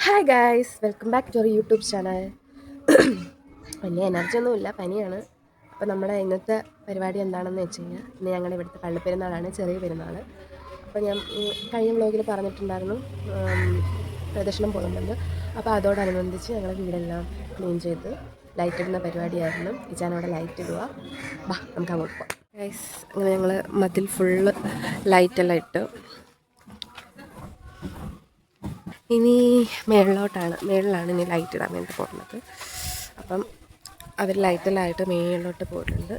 Hi guys, welcome back to our YouTube channel. വലിയ energy ഒന്നുമില്ല, പനിയാണ്. അപ്പോൾ നമ്മുടെ ഇന്നത്തെ പരിപാടി എന്താണെന്ന് വെച്ച് കഴിഞ്ഞാൽ, ഇന്ന് ഞങ്ങളുടെ ഇവിടുത്തെ പള്ളിപ്പെരുന്നാളാണ്, ചെറിയ പെരുന്നാൾ. അപ്പോൾ ഞാൻ കഴിഞ്ഞ വ്ളോഗിൽ പറഞ്ഞിട്ടുണ്ടായിരുന്നു പ്രദക്ഷിണം പോകുന്നുണ്ട്. അപ്പോൾ അതോടനുബന്ധിച്ച് ഞങ്ങളുടെ വീടെല്ലാം ക്ലീൻ ചെയ്ത് ലൈറ്റ് ഇടുന്ന പരിപാടിയായിരുന്നു. ഈ ചാനവിടെ ലൈറ്റ് ഇടുക. ബാ, നമുക്ക് അങ്ങോട്ട് പോകാം ഗൈസ്. അങ്ങനെ ഞങ്ങൾ മതിൽ ഫുള്ള് ലൈറ്റെല്ലാം ഇട്ട് ഇനി മേളിലാണ് ഇനി ലൈറ്റ് ഇടാൻ വേണ്ടി പോകുന്നത്. അപ്പം അവർ ലൈറ്റെല്ലാമായിട്ട് മേളിലോട്ട് പോയിട്ടുണ്ട്.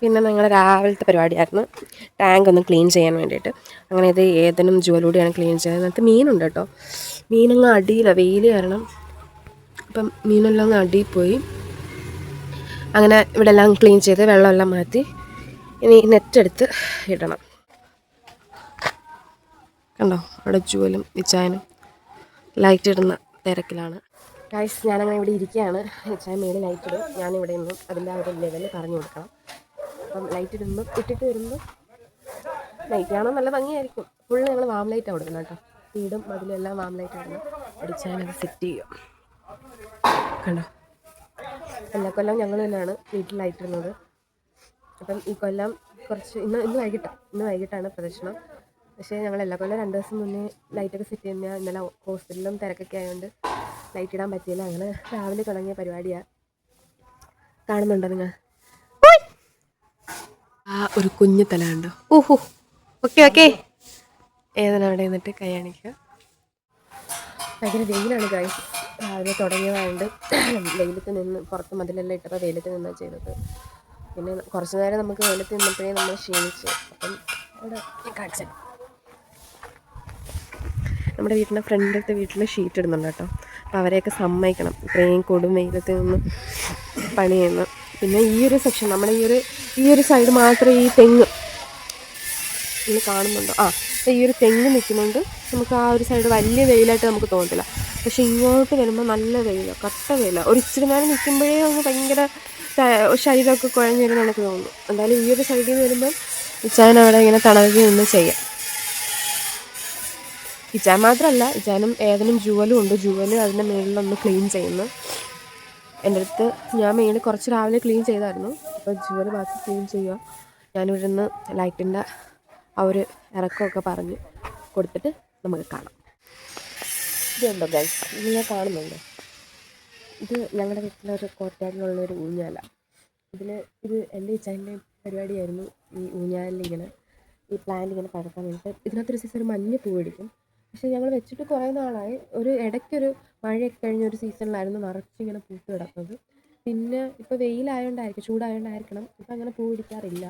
പിന്നെ ഞങ്ങൾ രാവിലത്തെ പരിപാടിയായിരുന്നു ടാങ്ക് ഒന്ന് ക്ലീൻ ചെയ്യാൻ വേണ്ടിയിട്ട്. അങ്ങനെ ഇത് ഏതെങ്കിലും ജോലിയോടെയാണ് ക്ലീൻ ചെയ്യുന്നത്. അതിനകത്ത് മീനുണ്ട് കേട്ടോ. മീനങ്ങ് അടിയിലാണ്, വെയിൽ കാരണം. അപ്പം മീനെല്ലാം അങ്ങ് അടിയിൽ പോയി. അങ്ങനെ ഇവിടെ എല്ലാം ക്ലീൻ ചെയ്ത് വെള്ളമെല്ലാം മാറ്റി ഇനി നെറ്റെടുത്ത് ഇടണം. കണ്ടോ, അവിടെ ജുവലും ഇച്ചായനും ലൈറ്റ് ഇടുന്ന തിരക്കിലാണ്. ഗൈസ്, ഞാനങ്ങനെ ഇവിടെ ഇരിക്കുകയാണ്. ഇച്ചായൻ മേലെ ലൈറ്റ് ഇടും, ഞാനിവിടെ നിന്നും അതിൻ്റെ ആ ഒരു ലെവല് പറഞ്ഞു കൊടുക്കണം. അപ്പം ലൈറ്റ് ഇടുമ്പോൾ ഇട്ടിട്ട് വരുമ്പോൾ ലൈറ്റ് കാണാൻ നല്ല ഭംഗിയായിരിക്കും. ഫുള്ള് ഞങ്ങൾ വാം ലൈറ്റാണ് കൊടുക്കുന്നത് കേട്ടോ. വീടും അതിലും എല്ലാം വാം ലൈറ്റ് ഇടുന്നത്. അടിച്ചാനത് സെറ്റ് ചെയ്യും. കണ്ടോ, എല്ലാ കൊല്ലം ഞങ്ങൾ തന്നെയാണ് വീട്ടിൽ ലൈറ്റ് ഇടുന്നത്. അപ്പം ഈ കൊല്ലം കുറച്ച് ഇന്ന് വൈകിട്ടാണ് പ്രദർശനം. പക്ഷേ ഞങ്ങൾ എല്ലാ കൊല്ലം 2 ദിവസം മുന്നേ ലൈറ്റൊക്കെ സെറ്റ് ചെയ്യുന്ന. ഇന്നലെ ഹോസ്പിറ്റലിലും തിരക്കൊക്കെ ആയതുകൊണ്ട് ലൈറ്റ് ഇടാൻ പറ്റിയില്ല. അങ്ങനെ രാവിലെ തുടങ്ങിയ പരിപാടിയാണ്. കാണുന്നുണ്ടോ നിങ്ങൾ? ആ ഒരു കുഞ്ഞു തല ഉണ്ടോ? ഓഹോ, ഓക്കെ ഏതാണ് നിന്നിട്ട് കൈ കാണിക്കുക. ഭയങ്കര വെയിലാണ് ഗൈസ്. രാവിലെ തുടങ്ങിയതായതുകൊണ്ട് വെയിലത്ത് നിന്ന് പുറത്ത് മതിലെല്ലാം ഇട്ടപ്പോൾ വെയിലത്ത് നിന്നാണ് ചെയ്തത്. പിന്നെ കുറച്ച് നേരം നമുക്ക് വെയിലത്ത് നിന്നപ്പോഴേ നമ്മൾ ക്ഷീണിച്ച്. അപ്പം അവിടെ കാണിച്ചാൽ നമ്മുടെ വീട്ടിൻ്റെ ഫ്രണ്ടിലത്തെ വീട്ടിൽ ഷീറ്റ് ഇടുന്നുണ്ട് കേട്ടോ. അപ്പോൾ അവരെയൊക്കെ സമ്മതിക്കണം, ഇത്രയും കൊടും വെയിലത്ത് നിന്ന് പണി ചെയ്യുന്നു. പിന്നെ ഈ ഒരു സെക്ഷൻ, നമ്മുടെ ഈ ഒരു സൈഡ് മാത്രമേ ഈ തെങ്ങ് ഇന്ന് കാണുന്നുണ്ടോ? ഈ ഒരു തെങ്ങ് നിൽക്കുന്നുണ്ട്. നമുക്ക് ആ ഒരു സൈഡ് വലിയ വെയിലായിട്ട് നമുക്ക് തോന്നത്തില്ല. പക്ഷെ ഇങ്ങോട്ട് വരുമ്പോൾ നല്ല വെയിലാണ്, കട്ട വെയിലാണ്. ഒരു ഇച്ചിരി നേരം നിൽക്കുമ്പോഴേ ഒന്ന് ഭയങ്കര ശരീരമൊക്കെ കുഴഞ്ഞു വരുന്ന എനിക്ക് തോന്നുന്നു. എന്തായാലും ഈ ഒരു സൈഡിൽ നിന്ന് വരുമ്പം ഇച്ചാൻ അവിടെ ഇങ്ങനെ തണലിൽ നിന്ന് ചെയ്യാം. ഇച്ചാൻ മാത്രമല്ല, ഇച്ചാനും ഏതെങ്കിലും ജുവലും ഉണ്ട്. ജുവല് അതിൻ്റെ മുകളിലൊന്ന് ക്ലീൻ ചെയ്യുന്നു. എൻ്റെ അടുത്ത് ഞാൻ മേളിൽ കുറച്ച് രാവിലെ ക്ലീൻ ചെയ്തായിരുന്നു. അപ്പോൾ ജുവൽ ബാക്കി ക്ലീൻ ചെയ്യുക. ഞാനിവിടെ നിന്ന് ലൈറ്റിൻ്റെ ആ ഒരു ഇറക്കമൊക്കെ പറഞ്ഞ് കൊടുത്തിട്ട് നമുക്ക് കാണാം. ഇതുണ്ടോ ഗൈസ്, നിങ്ങൾ കാണുന്നുണ്ടോ? ഇത് ഞങ്ങളുടെ വീട്ടിലൊരു കോട്ടയാടിലുള്ളൊരു ഊഞ്ഞാല. ഇത് എൻ്റെ ഇച്ചാൻ്റെ പരിപാടിയായിരുന്നു. ഈ ഊഞ്ഞാലിങ്ങനെ ഈ പ്ലാന്റ് ഇങ്ങനെ പടർത്താൻ വേണ്ടിയിട്ട്. ഇതിനകത്തൊരു സീസൺ മഞ്ഞ പൂ പിടിക്കും. പക്ഷേ ഞങ്ങൾ വെച്ചിട്ട് കുറേ നാളായി. ഇടയ്ക്കൊരു മഴയൊക്കെ കഴിഞ്ഞൊരു സീസണിലായിരുന്നു നിറച്ചിങ്ങനെ പൂത്ത് കിടക്കുന്നത്. പിന്നെ ഇപ്പോൾ വെയിലായതുകൊണ്ടായിരിക്കും, ചൂടായതുകൊണ്ടായിരിക്കണം ഇപ്പം അങ്ങനെ പൂ പിടിക്കാറില്ല.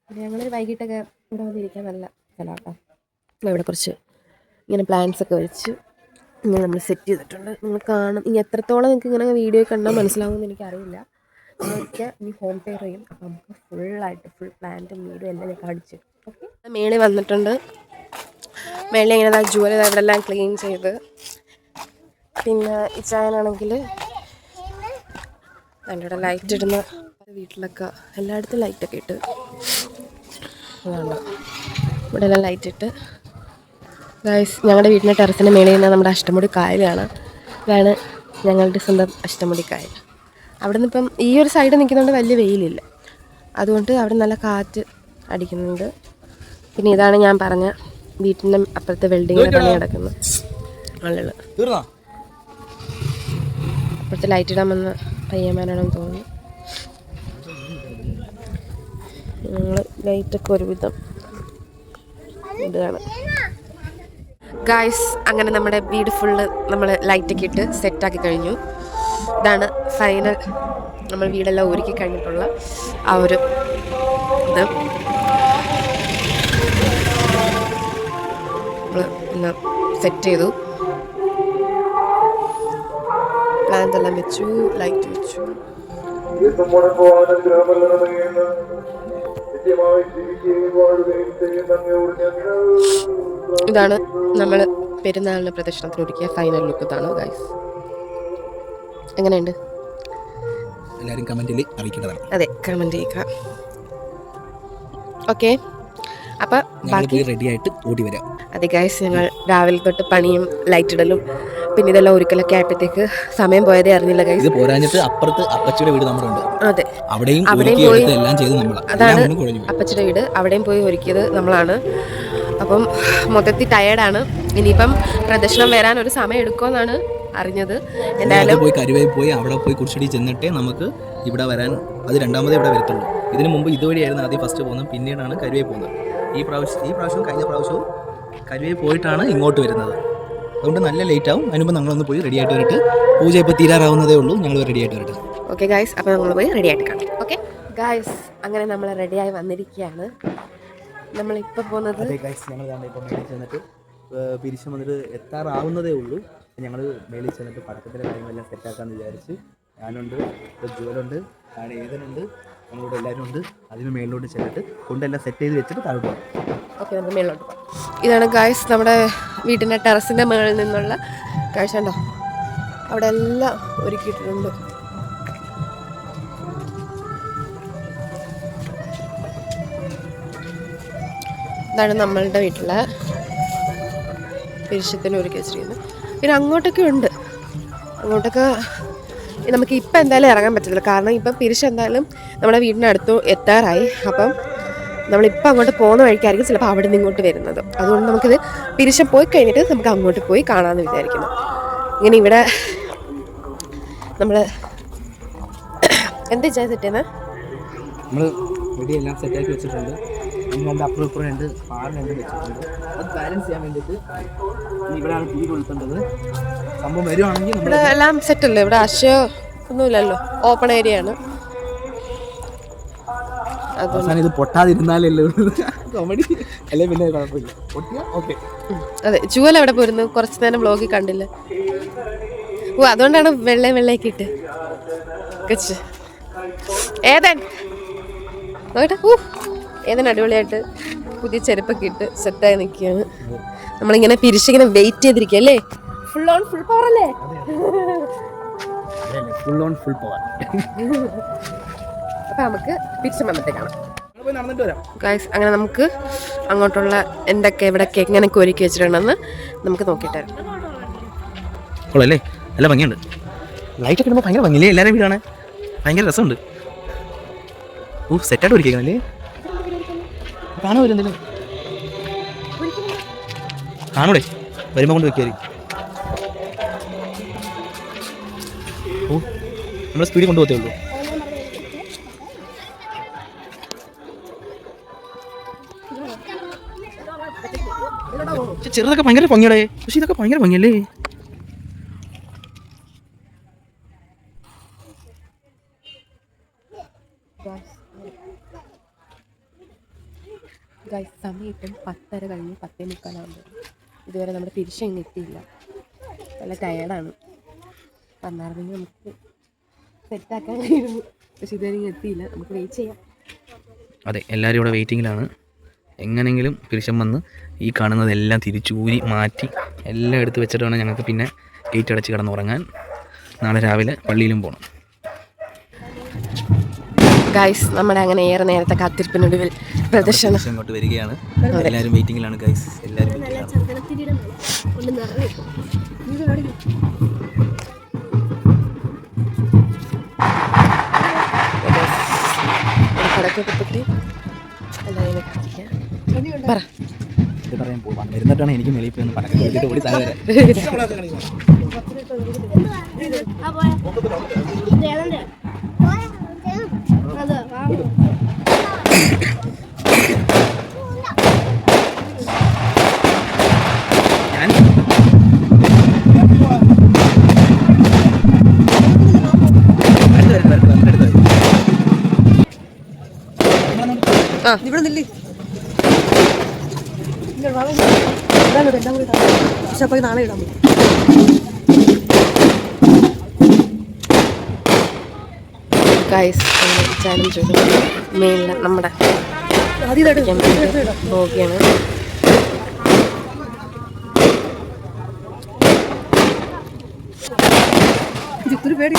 പിന്നെ ഞങ്ങൾ വൈകിട്ടൊക്കെ ഇവിടെ വന്നിരിക്കാൻ നല്ല സ്ഥലമാണ് കേട്ടോ. ഇവിടെ കുറച്ച് ഇങ്ങനെ പ്ലാന്റ്സൊക്കെ വെച്ച് ഇങ്ങനെ നമ്മൾ സെറ്റ് ചെയ്തിട്ടുണ്ട്. നിങ്ങൾ കാണും. ഇനി എത്രത്തോളം നിങ്ങൾക്ക് ഇങ്ങനെ വീഡിയോ കണ്ടാൽ മനസ്സിലാവുമെന്ന് എനിക്കറിയില്ല. നമ്മളൊക്കെ ഇനി ഹോം ടൂർ ചെയ്യും. അപ്പോൾ നമുക്ക് ഫുൾ പ്ലാന്റും വീടും എല്ലാം ഞാൻ കാണിച്ചു. ഓക്കെ, മേളിൽ വന്നിട്ടുണ്ട്. മേളിൽ ഇങ്ങനെ ജുവൽ ഇവിടെ എല്ലാം ക്ലീൻ ചെയ്ത്. പിന്നെ ഇച്ചായനാണെങ്കിൽ എൻ്റെ ഇവിടെ ലൈറ്റ് ഇടുന്ന വീട്ടിലൊക്കെ എല്ലായിടത്തും ലൈറ്റൊക്കെ ഇട്ട് അതാണ്. ഇവിടെ എല്ലാം ലൈറ്റ് ഇട്ട്. ഗൈസ്, ഞങ്ങളുടെ വീടിൻ്റെ ടെറസിൻ്റെ മേളിൽ നിന്ന് നമ്മുടെ അഷ്ടമുടി കായലാണ്. ഇതാണ് ഞങ്ങളുടെ സ്വന്തം അഷ്ടമുടി കായൽ. അവിടെ നിന്ന് ഇപ്പം ഈ ഒരു സൈഡ് നിൽക്കുന്നതുകൊണ്ട് വലിയ വെയിലില്ല, അതുകൊണ്ട് അവിടെ നല്ല കാറ്റ് അടിക്കുന്നുണ്ട്. പിന്നെ ഇതാണ് ഞാൻ പറഞ്ഞ വീട്ടിൻ്റെ അപ്പുറത്തെ വെൽഡിങ്ങിൻ്റെ പണി നടക്കുന്നത്. ആളുകൾ അപ്പുറത്ത് ലൈറ്റ് ഇടാൻ വന്ന പയ്യന്മാരാണെന്ന് തോന്നുന്നു. ഞങ്ങൾ ലൈറ്റൊക്കെ ഒരുവിധം ഇതാണ് ഗായ്സ്. അങ്ങനെ നമ്മുടെ വീട് ഫുള്ള് നമ്മൾ ലൈറ്റൊക്കെ ഇട്ട് സെറ്റാക്കി കഴിഞ്ഞു. ഇതാണ് ഫൈനൽ. നമ്മൾ വീടെല്ലാം ഒരുക്കി കഴിഞ്ഞിട്ടുള്ള ആ ഒരു ഇത്. നമ്മൾ എല്ലാം സെറ്റ് ചെയ്തു, പ്ലാന്റ് എല്ലാം വെച്ചു, ലൈറ്റ് വെച്ചു. ഇതാണ് നമ്മൾ പെരുന്നാളിന് പ്രദർശനത്തിന് ഒരുക്കിയ ഫൈനൽ ലുക്ക്. ഇതാണ് ഗൈസ്. എങ്ങനെയുണ്ട്? എല്ലാവരും കമൻറ്റിൽ അറിയിക്കേണ്ടതാണ്. അതെ, കമൻറ്റ് ചെയ്യുക. ഓക്കെ, അപ്പം ഞങ്ങൾ പോയി റെഡി ആയിട്ട് ഓടി വരാം. അതെ ഗൈസ്, ഞങ്ങൾ രാവിലെ തൊട്ട് പണിയും ലൈറ്റ് ഇടലും പിന്നെ ഇതെല്ലാം ഒരിക്കലൊക്കെ ആയപ്പോഴത്തേക്ക് സമയം പോയതേ അറിഞ്ഞില്ല ഗൈസ്. ഇത് പോരാഞ്ഞിട്ട് അപ്പുറത്ത് അപ്പച്ചിയുടെ വീട് നമ്മുടെ ഉണ്ട്. അതെ, അവിടെയും പോയി എല്ലാം ചെയ്ത് നമ്മളാണ്. അതാണ് അപ്പച്ചിയുടെ വീട്. അവിടെയും പോയി ഒരുക്കിയത് നമ്മളാണ്. അപ്പം മൊത്തത്തിൽ ടയേർഡാണ്. ഇനിയിപ്പം പ്രദർശനം വരാൻ ഒരു സമയം എടുക്കുമെന്നാണ് അറിഞ്ഞത്. എന്തായാലും പോയി കരുവേ പോയി അവിടെ പോയി കുറിച്ചടി ചെന്നിട്ടേ നമുക്ക് ഇവിടെ വരാൻ, അത് രണ്ടാമതേ ഇവിടെ വരത്തുള്ളൂ. ഇതിനു മുമ്പ് ഇതുവഴിയായിരുന്നു ആദ്യം ഫസ്റ്റ് പോകുന്നത്, പിന്നീടാണ് കരുവേ പോകുന്നത്. ഈ പ്രാവശ്യം കഴിഞ്ഞ പ്രാവശ്യവും കരുവേ പോയിട്ടാണ് ഇങ്ങോട്ട് വരുന്നത്. അതുകൊണ്ട് നല്ല ലേറ്റ് ആവും. അതിനുമ്പോൾ നമ്മളൊന്ന് പോയി റെഡി ആയിട്ട് വരട്ടെ. പൂജ ഇപ്പോൾ തീരാറാവുന്നതേ ഉള്ളൂ. ഞങ്ങൾ റെഡി ആയിട്ട് വരട്ടെ. ഓക്കെ ഗായ്സ്, അപ്പോൾ നമ്മൾ പോയി റെഡി ആയിട്ട് കാണാം. ഓക്കെ ഗായ്സ്, അങ്ങനെ നമ്മൾ റെഡിയായി വന്നിരിക്കുകയാണ്. നമ്മളിപ്പോൾ പോകുന്നത് ഞങ്ങൾ ഇപ്പോൾ മേളിൽ ചെന്നിട്ട് പിരിച്ചു വന്നിട്ട് എത്താറാവുന്നതേ ഉള്ളൂ. ഞങ്ങൾ മേളിൽ ചെന്നിട്ട് പടക്കത്തിൻ്റെ കാര്യങ്ങളെല്ലാം സെറ്റാക്കാമെന്ന് വിചാരിച്ച് ഞാനുണ്ട്, ജുവലുണ്ട്, താഴെ ഏതനുണ്ട്, ഞങ്ങളിവിടെ എല്ലാവരും ഉണ്ട്. അതിന് മേളിലോട്ട് ചെന്നിട്ട് കൊണ്ടെല്ലാം സെറ്റ് ചെയ്ത് വെച്ചിട്ട് താഴോട്ട് പോകാം. ഓക്കെ, നമുക്ക് മേളിലോട്ട് പോകാം. ഇതാണ് ഗായ്സ് നമ്മുടെ വീട്ടിൻ്റെ ടെറസിൻ്റെ മുകളിൽ നിന്നുള്ള കാഴ്ച. ഉണ്ടോ, അവിടെ എല്ലാം ഒരുക്കിയിട്ടുണ്ട്. ഇതാണ് നമ്മളുടെ വീട്ടിലെ പിരിശത്തിന് ഒരുക്കി വെച്ചിരിക്കുന്നത്. പിന്നെ അങ്ങോട്ടൊക്കെ ഉണ്ട്. അങ്ങോട്ടൊക്കെ നമുക്ക് ഇപ്പം എന്തായാലും ഇറങ്ങാൻ പറ്റത്തില്ല, കാരണം ഇപ്പം പിരിശ് എന്തായാലും നമ്മുടെ വീടിനടുത്ത് എത്താറായി. അപ്പം നമ്മളിപ്പോൾ അങ്ങോട്ട് പോകുന്ന വഴിക്കായിരിക്കും ചിലപ്പോൾ അവിടെ നിന്ന് ഇങ്ങോട്ട് വരുന്നത്. അതുകൊണ്ട് നമുക്കിത് പിരിശം പോയി കഴിഞ്ഞിട്ട് നമുക്ക് അങ്ങോട്ട് പോയി കാണാമെന്ന് വിചാരിക്കുന്നു. ഇങ്ങനെ ഇവിടെ നമ്മൾ എന്താ ചെയ്തിട്ടേന്ന് നമ്മൾ വെടി എല്ലാം സെറ്റാക്കി വെച്ചിട്ടുണ്ട്. ഇനി രണ്ട് അപ്പുറം ഇപ്പുറം രണ്ട് പാറിനുണ്ട് വെച്ചിട്ടുണ്ട്. അത് ബാലൻസ് ചെയ്യാൻ വേണ്ടിയിട്ട് ഇവിടെയാണ് തീ കൊളുത്തേണ്ടത്. സംഭവം വരുവാണെങ്കിൽ ഇവിടെ എല്ലാം സെറ്റല്ലേ, ഇവിടെ അശയോ ഒന്നുമില്ലല്ലോ, ഓപ്പൺ ഏരിയ ആണ്. അവസാനം ഇത് പൊട്ടാതിരുന്നാലല്ലേ കോമഡി, അല്ലേ പിന്നെ കുഴപ്പമില്ല. പൊട്ടിയാ ഓക്കെ. അതെ, ജുവൽ എവിടെ പോയിരുന്നു? കുറച്ച് നേരം വ്ലോഗിൽ കണ്ടില്ല. ഓ, അതുകൊണ്ടാണ് വെള്ളയൊക്കെ ഇട്ട് കച്ച്. ഏതൻ നോക്കട്ടെ. ഏതൻ അടിപൊളിയായിട്ട് പുതിയ ചെരുപ്പൊക്കെ ഇട്ട് സെറ്റായി നിൽക്കുകയാണ്. നമ്മളിങ്ങനെ പിരിച്ചിങ്ങനെ വെയിറ്റ് ചെയ്തിരിക്കുക അല്ലേ? ഫുൾ ഓൺ ഫുൾ പവർ അല്ലേ? Full on full power. അപ്പം നമുക്ക് പിരിച്ച് വന്നിട്ട് കാണാം ഗൈസ്. അങ്ങനെ നമുക്ക് അങ്ങോട്ടുള്ള എന്തൊക്കെ എവിടെയൊക്കെ എങ്ങനെയൊക്കെ ഒരുക്കി വെച്ചിട്ടുണ്ടെന്ന് നമുക്ക് നോക്കിയിട്ട് വരാം. കൊള്ളല്ലേ, നല്ല ഭംഗിയുണ്ട്. ലൈറ്റൊക്കെ ഇടുമ്പോൾ ഭയങ്കര ഭംഗിയില്ലേ? എല്ലാവരും വീടാണ്, ഭയങ്കര രസമുണ്ട്. സെറ്റായിട്ട് ഒരുക്കിയേക്കണല്ലേ? കാണാൻ വരും എന്തെങ്കിലും കാണൂടെ, വരുമ്പോൾ കൊണ്ട് വെക്കാറ്. നമ്മൾ സ്പീഡിൽ കൊണ്ടുപോകത്തേ ഉള്ളൂ. ചെറുതൊക്കെ ഭയങ്കര ഭംഗിയുടെ, പക്ഷെ ഇതൊക്കെ ഭയങ്കര ഭംഗിയല്ലേ? ഗൈസ്, സമയം ഇപ്പം 10:30 കഴിഞ്ഞ് 10:45 ഇതുവരെ നമ്മുടെ പിരിശം എത്തിയില്ല. നല്ല ടയേർഡാണ്. വന്നായിരുന്നെങ്കിൽ നമുക്ക് സെറ്റാക്കാൻ കഴിയുന്നു, പക്ഷെ ഇതുവരെ എത്തിയില്ല. നമുക്ക് വെയിറ്റ് ചെയ്യാം. അതെ, എല്ലാവരും ഇവിടെ വെയിറ്റിങ്ങിലാണ്. എങ്ങനെയെങ്കിലും പിരിശം വന്ന് ഈ കാണുന്നതെല്ലാം തിരിച്ചൂരി മാറ്റി എല്ലാം എടുത്ത് വെച്ചിട്ട് വേണം ഞങ്ങൾക്ക് പിന്നെ ഗേറ്റ് അടച്ച് കിടന്നുറങ്ങാൻ. നാളെ രാവിലെ പള്ളിയിലും പോകണം. ഗൈസ്, നമ്മുടെ അങ്ങനെ ഏറെ നേരത്തെ കാത്തിരിപ്പിനൊടുവിൽ പ്രദർശനം ഇങ്ങോട്ട് വരികയാണ്. എല്ലാവരും വെയിറ്റിങ്ങിലാണ് ഗൈസ്, എല്ലാവരും പടക്കൊക്കെ പൊട്ടി എല്ലാവരും കാത്തിരിക്കാം. പറ, ഇത് പറയാൻ പോകാം. വരുന്നിട്ടാണ് എനിക്ക് മെളിയിൽ പോയി ഒന്ന് പടക്കം ഓടി താഴെ ഇവിടെ നില്ലേ നാളെ ഇടാം. ഗൈസ്, ചാലഞ്ച് മെയിനിൽ നമ്മുടെ നോക്കിയാണ്. ഇതൊരു പേടി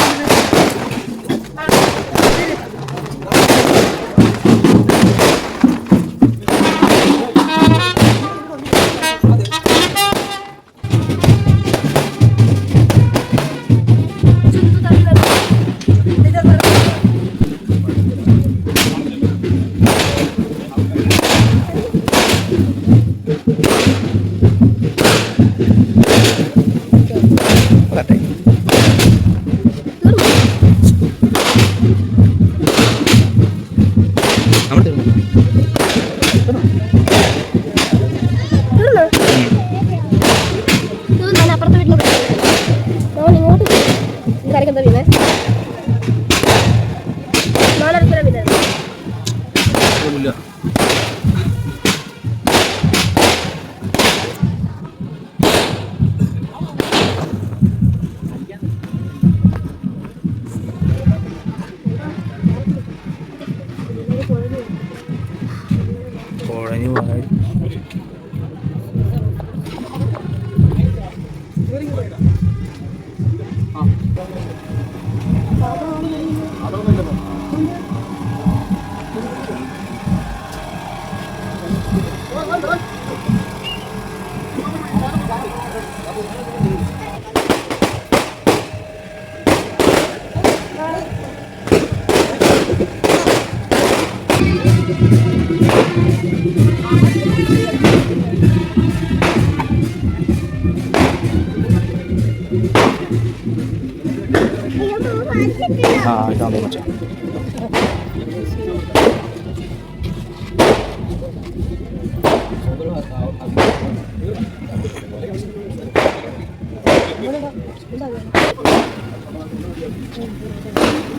हाँ इतना देना चाहिए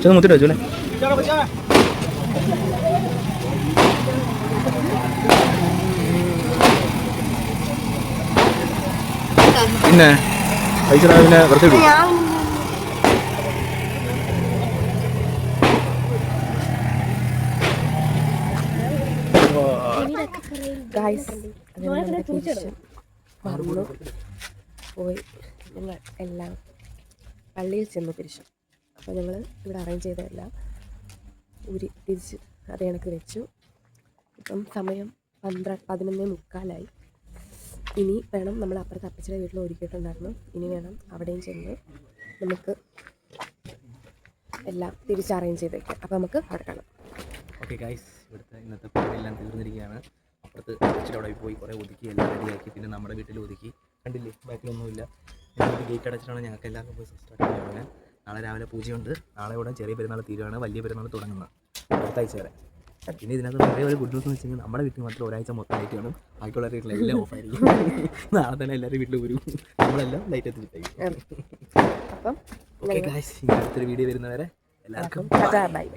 चलो मुझे रजो ले പിന്നെ പൈസ പിന്നെ വെറുതെ വിടും ഗായ്സ് വന്നു പോയി ഞങ്ങൾ എല്ലാം പള്ളിയിൽ ചെന്ന് തിരിച്ചു. അപ്പോൾ ഞങ്ങൾ ഇവിടെ അറേഞ്ച് ചെയ്തതെല്ലാം തിരിച്ച് അതേ കണക്ക് വെച്ചു. ഇപ്പം സമയം 11:45 ഇനി വേണം നമ്മൾ അപ്പുറത്തെ അപ്പച്ചിയുടെ വീട്ടിൽ ഒരുക്കിയിട്ടുണ്ടായിരുന്നു. ഇനി വേണം അവിടെയും ചെന്ന് നമുക്ക് എല്ലാം തിരിച്ച് അറേഞ്ച് ചെയ്ത് വയ്ക്കാം. അപ്പോൾ നമുക്ക് അവിടെ കാണാം. ഓക്കെ ഗൈസ്, ഇവിടുത്തെ ഇന്നത്തെ പരിപാടിയെല്ലാം തീർന്നിരിക്കുകയാണ്. അപ്പുറത്ത് അപ്പച്ചിയുടെ അവിടെ പോയി കുറേ ഒതുക്കി എല്ലാം റെഡിയാക്കി. പിന്നെ നമ്മുടെ വീട്ടിൽ ഒതുക്കി. കണ്ടില്ലേ, ബാക്കിലൊന്നുമില്ല. ഞങ്ങൾക്ക് ഗേറ്റ് അടച്ചിട്ടാണ് ഞങ്ങൾക്ക് എല്ലാവർക്കും പോയി സ്റ്റാർട്ട് ചെയ്യാൻ. നാളെ രാവിലെ പൂജയുണ്ട്. നാളെ ഇവിടെ ചെറിയ പെരുന്നാൾ തീരുകയാണ്, വലിയ പെരുന്നാൾ തുടങ്ങുന്നത് അടുത്ത ആഴ്ച വരെ. പിന്നെ ഇതിനകത്ത് ഒരേ ഒരു ഗുഡ് ന്യൂസ് എന്ന് വെച്ച് കഴിഞ്ഞാൽ നമ്മുടെ വീട്ടിൽ മാത്രം ഒരാഴ്ച മൊത്തം ലൈറ്റ് കാണും, ബാക്കിയുള്ള വീട്ടിലെല്ലാം ഓഫായിരിക്കും. നാളെ തന്നെ എല്ലാവരും വീട്ടിൽ വരും, നമ്മളെല്ലാം ലൈറ്റ് എത്തിച്ചിട്ടായിരിക്കും. അപ്പം ഓക്കെ ഗൈസ്, ഇനി അടുത്തൊരു വീഡിയോ വരുന്നവരെ എല്ലാവർക്കും ബൈ.